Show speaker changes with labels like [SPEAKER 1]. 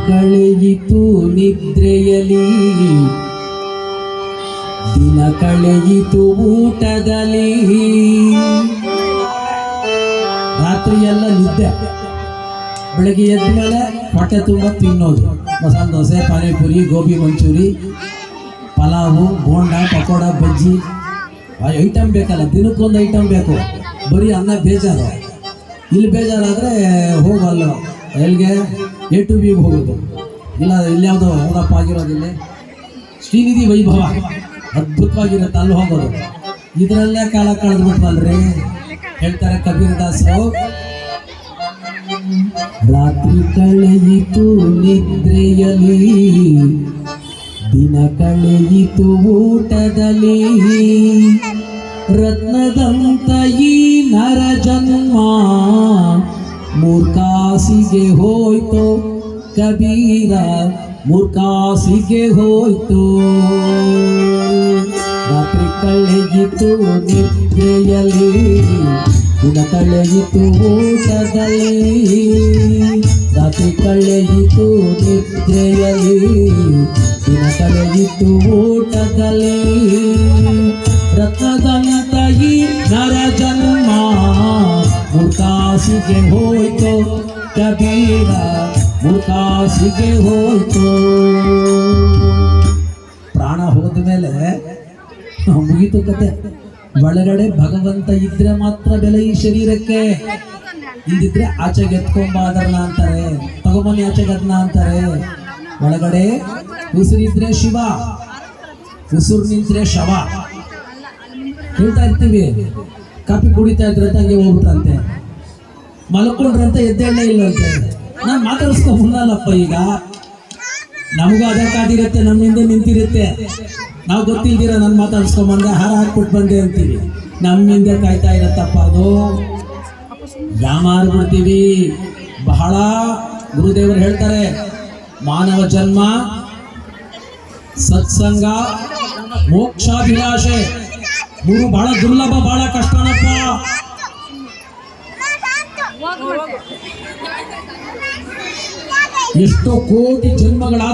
[SPEAKER 1] ಕಳೆಯಿತು ನಿದ್ರೆಯಲಿ, ದಿನ ಕಳೆಯಿತು ಊಟದಲ್ಲಿ. ರಾತ್ರಿ ಎಲ್ಲ ನಿದ್ದೆ, ಬೆಳಗ್ಗೆ ಎದ್ದ ಮೇಲೆ ಹೊಟ್ಟೆ ತುಂಬ ತಿನ್ನೋದು. ಮಸಾಲೆ ದೋಸೆ, ಪಾನಿಪುರಿ, ಗೋಬಿ ಮಂಚೂರಿ, ಪಲಾವು, ಬೋಂಡ, ಪಕೋಡ, ಬಜ್ಜಿ ಐಟಮ್ ಬೇಕಲ್ಲ, ದಿನಕ್ಕೊಂದು ಐಟಮ್ ಬೇಕು. ಬರೀ ಅನ್ನ ಬೇಜಾರು. ಇಲ್ಲಿ ಬೇಜಾರಾದರೆ ಹೋಗಲ್ಲ, ಎಲ್ಲಿಗೆ A to B ಹೋಗೋದು. ಇಲ್ಲ ಇಲ್ಲಿ ಯಾವುದೋ ಹೋಗಪ್ಪ ಆಗಿರೋದಿಲ್ಲ, ಶ್ರೀನಿಧಿ ವೈಭವ ಅದ್ಭುತವಾಗಿರುತ್ತೆ, ಅಲ್ಲಿ ಹೋಗೋದು. ಇದರಲ್ಲೇ ಕಾಲ ಕಳೆದ್ಬಿಟ್ವಲ್ರಿ. ಹೇಳ್ತಾರೆ ಕಬೀರ್ ದಾಸರು, ರಾತ್ರಿ ಕಳೆಯಿತು ನಿದ್ರೆಯಲಿ, ದಿನ ಕಳೆಯಿತು ಊಟದಲ್ಲಿ. ರತ್ನದಂತ ಈ ನರ ಜನ್ಮ ಮೂರ್ಖಾಸಿಗೆ ಹೋಯ್ತು ಕಬೀರ, ಮೂರ್ಖಾಸಿಗೆ ಹೋಯ್ತು. ರಾತ್ರಿ ಕಳೆಯಿತು ನಿದ್ರೆಯಲಿ, ದಿನ ಕಳೆಯಿತು ಊಟದಲ್ಲಿ. ರಾತ್ರಿ ಕಳೆಯಿತು ನಿದ್ರೆಯಲಿ, ದಿನ ಕಳೆಯಿತು ಊಟದಲ್ಲಿ. ರತ್ನದಂತ ಈ ನರ ಜನ್ಮ ಮೂರ್ಖಾಸಿಗೆ ಹೋಯ್ತು ಕಬೀರ, ಮೂರ್ಖಾಸಿಗೆ ಹೋಯ್ತು. ಪ್ರಾಣ ಹೋದ ಮೇಲೆ ಮುಗಿತು ಕತೆ. ಒಳಗಡೆ ಭಗವಂತ ಇದ್ರೆ ಮಾತ್ರ ಬೆಲೆ ಈ ಶರೀರಕ್ಕೆ. ಇಲ್ಲಿದ್ರೆ ಆಚೆಗೆ ಎತ್ಕೊಂಬಾದರ್ನ ಅಂತಾರೆ, ತಗೊಂಬನ್ನಿ ಆಚೆಗೆ ಅದನ್ನ ಅಂತಾರೆ. ಒಳಗಡೆ ಉಸಿರಿದ್ರೆ ಶಿವ, ಉಸಿರು ನಿಂತ್ರೆ ಶವ. ಹೇಳ್ತಾ ಇರ್ತೀವಿ, ಕಾಫಿ ಕುಡಿತಾ ಇದ್ರಂತೆ ಹಂಗೆ ಹೋಗ್ಬಿಟ್ರಂತೆ, ಮಲ್ಕೊಂಡ್ರಂತೆ ಎದ್ದೇಳೇ ಇಲ್ಲಂತೆ. ನಾನು ಮಾತಾಡಿಸ್ಕೊ ಮುನ್ನಲ್ಲಪ್ಪ. ಈಗ ನಮಗೂ ಅದೇ ಕಾದಿರುತ್ತೆ, ನಮ್ಮಿಂದ ನಿಂತಿರುತ್ತೆ. ನಾವು ಗೊತ್ತಿಲ್ದಿರ ನಾನು ಮಾತಾಡಿಸ್ಕೊಂಬಂದೆ, ಹಾರ ಹಾಕ್ಬಿಟ್ಟು ಬಂದೆ ಅಂತೀವಿ. ನಮ್ಮಿಂದ ಕಾಯ್ತಾ ಇರತ್ತಪ್ಪ, ಅದು ಯಾಮಾರ್ಬಿಡ್ತೀವಿ ಬಹಳ. ಗುರುದೇವರು ಹೇಳ್ತಾರೆ, ಮಾನವ ಜನ್ಮ ಸತ್ಸಂಗ ಮೋಕ್ಷಾಭಿಲಾಷೆ ಮೂರು ಬಹಳ ದುರ್ಲಭ, ಬಹಳ ಕಷ್ಟನಪ್ಪ. ಎಷ್ಟೋ ಕೋಟಿ ಜನ್ಮಗಳಾದ